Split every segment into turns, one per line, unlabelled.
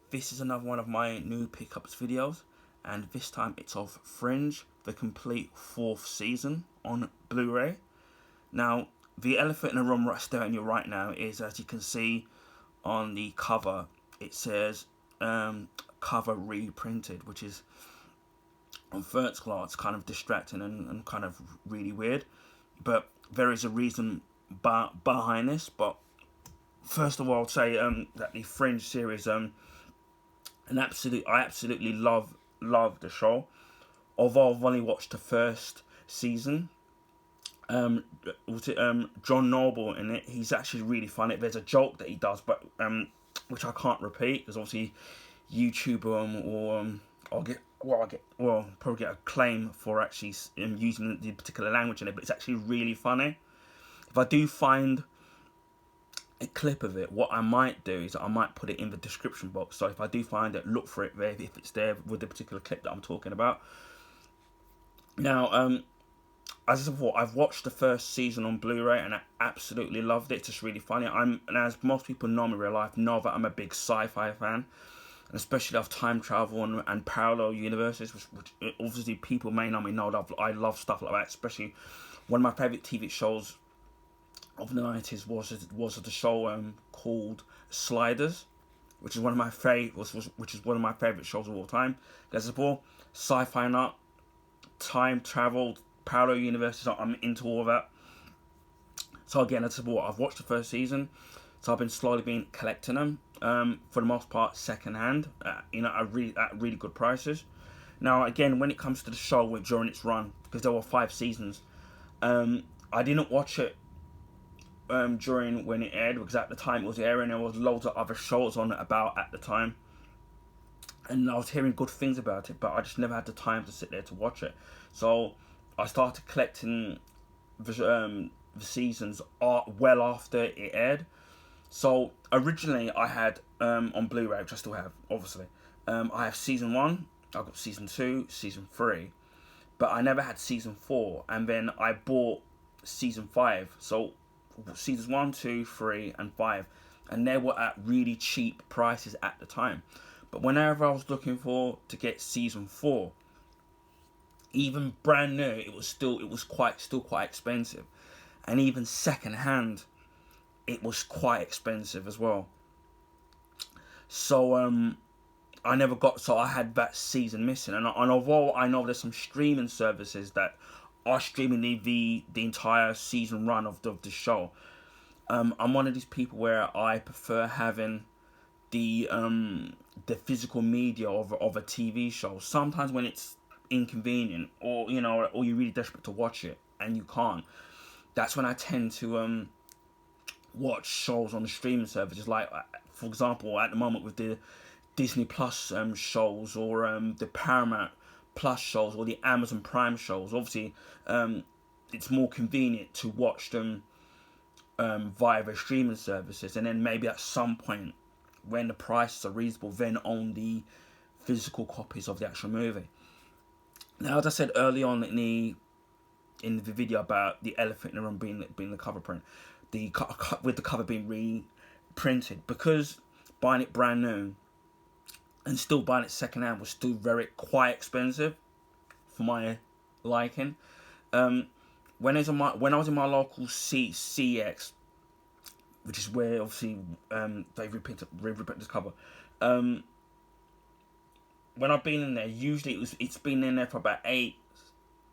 This is another one of my new pickups videos, and this time it's of Fringe, the complete 4th season on Blu-ray. Now, the elephant in the room right staring at you right now is, as you can see on the cover, it says cover reprinted, which is on first glance kind of distracting and kind of really weird. But there is a reason behind this. But first of all, I'll say that the Fringe series, I absolutely love the show. Although I've only watched the first season, John Noble in it, he's actually really funny. There's a joke that he does, but which I can't repeat because obviously YouTube I'll probably get a claim for actually using the particular language in it. But it's actually really funny. If I do find a clip of it, what I might do is I might put it in the description box. So if I do find it, look for it there if it's there with the particular clip that I'm talking about. Now, as I said before, I've watched the first season on Blu-ray and I absolutely loved it. It's just really funny. And as most people know me in real life, know that I'm a big sci-fi fan, and especially of time travel and parallel universes, which obviously people may know me know that I love stuff like that. Especially one of my favourite TV shows of the 90s was the show called Sliders, which is one of my favorite shows of all time. As before, sci-fi nut, time travel, parallel universes. I'm into all of that. So again, as before, I've watched the first season, so I've been slowly collecting them. For the most part, second hand. At really good prices. Now, again, when it comes to the show during its run, because there were 5 seasons, I didn't watch it during when it aired, because at the time it was airing, there was loads of other shows on it about at the time, and I was hearing good things about it, but I just never had the time to sit there to watch it. So I started collecting the seasons well after it aired. So originally I had on Blu-ray, which I still have, obviously, I have season 1, I got season 2, season 3, but I never had season 4, and then I bought season 5. So seasons 1, 2, 3, and 5, and they were at really cheap prices at the time. But whenever I was looking to get season 4, even brand new, it was still quite expensive, and even second hand, it was quite expensive as well. So I never got. So I had that season missing, and although I know there's some streaming services that are streaming the entire season run of the show, I'm one of these people where I prefer having the physical media of a TV show. Sometimes when it's inconvenient, or or you're really desperate to watch it and you can't, that's when I tend to watch shows on the streaming services. Like, for example, at the moment with the Disney Plus shows, or the Paramount Plus shows, or the Amazon Prime shows. Obviously, it's more convenient to watch them via the streaming services, and then maybe at some point when the prices are reasonable, then own the physical copies of the actual movie. Now, as I said early on in the video about the elephant in the room being the cover print, with the cover being reprinted, because buying it brand new and still buying it second hand was still quite expensive for my liking. When I was in my local CX, which is where obviously they've reprinted this cover. When I've been in there, usually it's been in there for about £8,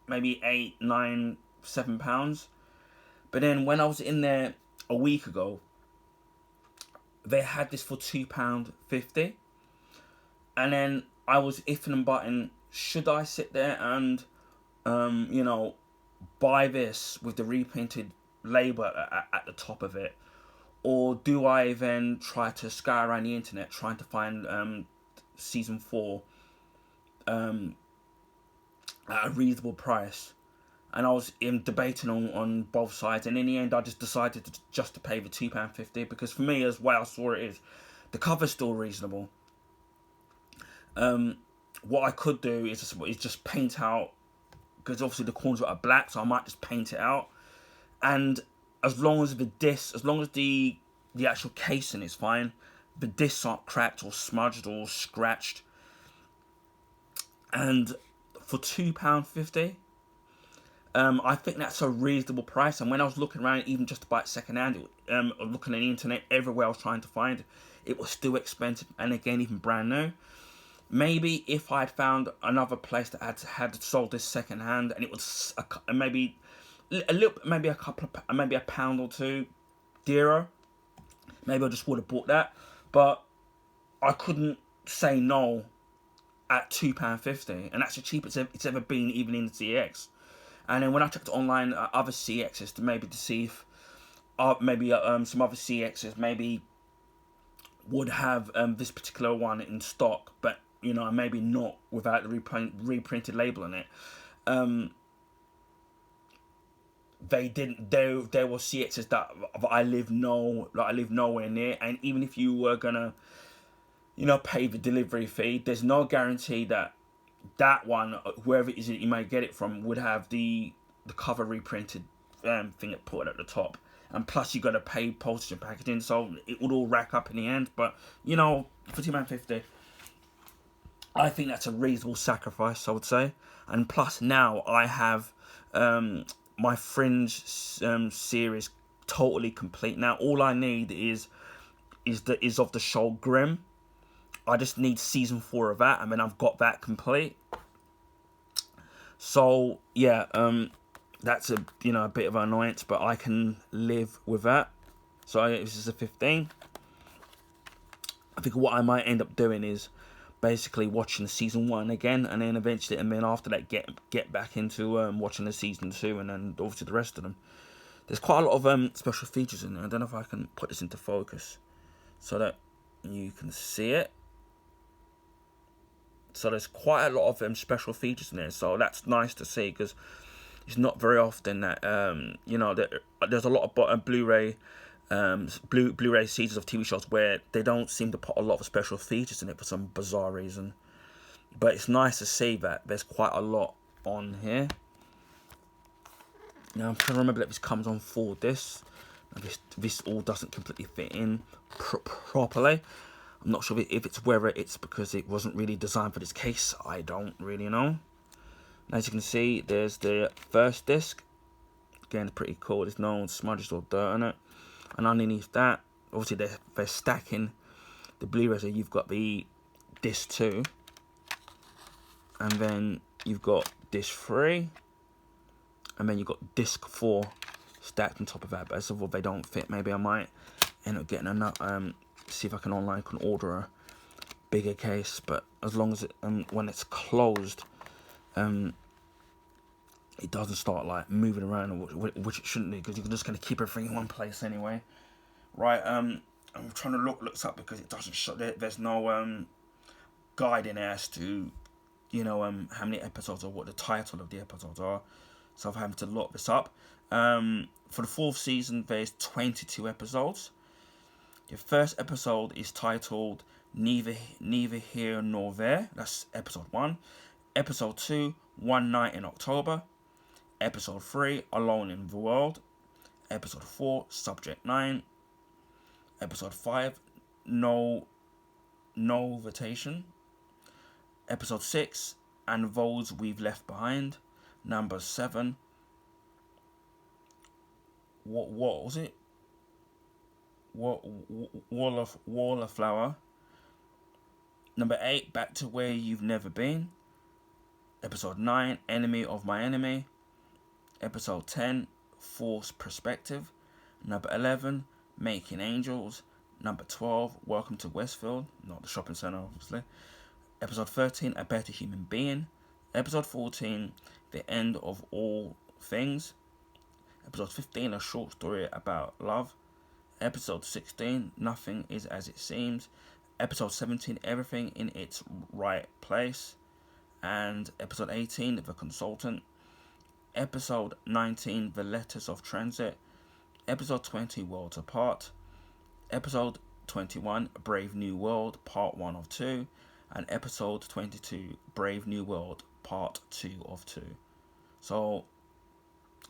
9, £7. But then when I was in there a week ago, they had this for £2.50, and then I was iffing and butting, should I sit there and buy this with the repainted label at the top of it, or do I then try to scour around the internet trying to find season 4 at a reasonable price? And I was debating on both sides, and in the end I just decided to pay the £2.50, because for me, as well I saw it, is the cover's still reasonable. What I could do is just paint out, because obviously the corners are black, so I might just paint it out. And as long as the actual casing is fine, the discs aren't cracked or smudged or scratched. And for £2.50, I think that's a reasonable price. And when I was looking around, even just to buy it second hand, looking on the internet, everywhere I was trying to find it was still expensive. And again, even brand new. Maybe if I'd found another place that had sold this second hand, and it was maybe a little, maybe a couple of, maybe a pound or two dearer, maybe I just would have bought that. But I couldn't say no at £2.50, and that's the cheapest it's ever been, even in the CX. And then when I checked online other CXs to see if maybe some other CXs maybe would have this particular one in stock, but maybe not without the reprinted label on it. They didn't. There were CXs that I live nowhere near, and even if you were gonna, pay the delivery fee, there's no guarantee that one, wherever it is that you may get it from, would have the cover reprinted thing it put at the top. And plus you got to pay postage and packaging, so it would all rack up in the end. But for £2.50, I think that's a reasonable sacrifice, I would say. And plus now I have my Fringe series totally complete. Now all I need is of the show Grimm. I just need season 4 of that, and then I've got that complete. So yeah, that's a bit of an annoyance, but I can live with that. So this is a 15. I think what I might end up doing is basically watching season 1 again, and then eventually, and then after that, get back into watching the season 2, and then obviously the rest of them. There's quite a lot of special features in there. I don't know if I can put this into focus so that you can see it. So there's quite a lot of special features in there. So that's nice to see, because it's not very often that there's a lot of Blu-ray Blu-ray seasons of TV shows where they don't seem to put a lot of special features in it for some bizarre reason. But it's nice to see that there's quite a lot on here. Now I'm trying to remember that this comes on 4 discs. This all doesn't completely fit in properly. I'm not sure if it's whether it's because it wasn't really designed for this case. I don't really know. As you can see, there's the first disc. Again, pretty cool. There's no smudges or dirt on it. And underneath that, obviously they're stacking the Blu-ray. So you've got the disc 2, and then you've got disc 3, and then you've got disc 4 stacked on top of that. But as of all, they don't fit. Maybe I might end up getting another. See if I can order a bigger case. But as long as it when it's closed, it doesn't start like moving around, which it shouldn't do, because you're just going to keep everything in one place anyway. Right, I'm trying to look this up because it doesn't show. There's no guide in there as to how many episodes or what the title of the episodes are. So I've had to look this up. For the 4th season, there's 22 episodes. The first episode is titled Neither Here Nor There. That's episode 1. Episode 2, One Night in October. Episode 3, Alone in the World. Episode 4, Subject 9. Episode 5, No Invitation. Episode 6, And Those We've Left Behind. Number 7, what was it? Wallflower. Number 8, Back to Where You've Never Been. Episode 9, Enemy of My Enemy. Episode 10, Forced Perspective. Number 11, Making Angels. Number 12, Welcome to Westfield. Not the shopping centre, obviously. Episode 13, A Better Human Being. Episode 14, The End of All Things. Episode 15, A Short Story About Love. Episode 16, Nothing Is As It Seems. Episode 17, Everything in Its Right Place. And episode 18, The Consultant. Episode 19, The Letters of Transit. Episode 20, Worlds Apart. Episode 21, Brave New World, Part 1 of 2. And episode 22, Brave New World, Part 2 of 2. So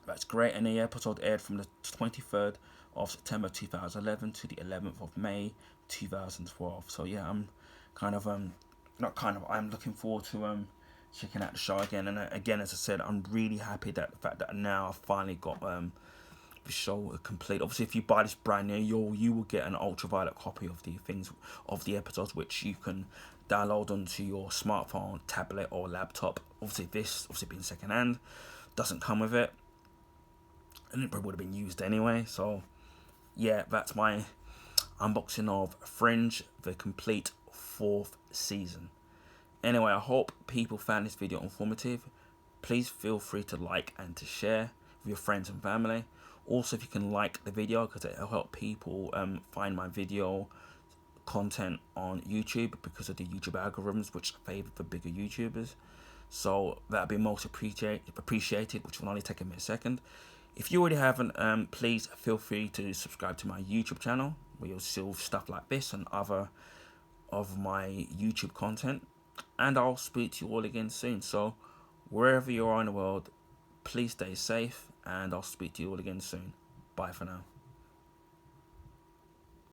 that's great. And the episode aired from the 23rd of September 2011 to the 11th of May 2012. So yeah, I'm kind of not kind of I'm looking forward to checking out the show again. And again, as I said, I'm really happy that the fact that now I've finally got the show complete. Obviously, if you buy this brand new, you will get an ultraviolet copy of the episodes, which you can download onto your smartphone, tablet, or laptop. Obviously, this being second hand doesn't come with it, and it probably would have been used anyway. So yeah, that's my unboxing of Fringe, the complete 4th season. Anyway, I hope people found this video informative. Please feel free to like and to share with your friends and family. Also, if you can like the video, because it'll help people find my video content on YouTube, because of the YouTube algorithms, which favour the bigger YouTubers. So that'd be most appreciated, which will only take a second. If you already haven't, please feel free to subscribe to my YouTube channel, where you'll see stuff like this and other of my YouTube content. And I'll speak to you all again soon. So wherever you are in the world, please stay safe, and I'll speak to you all again soon. Bye for now.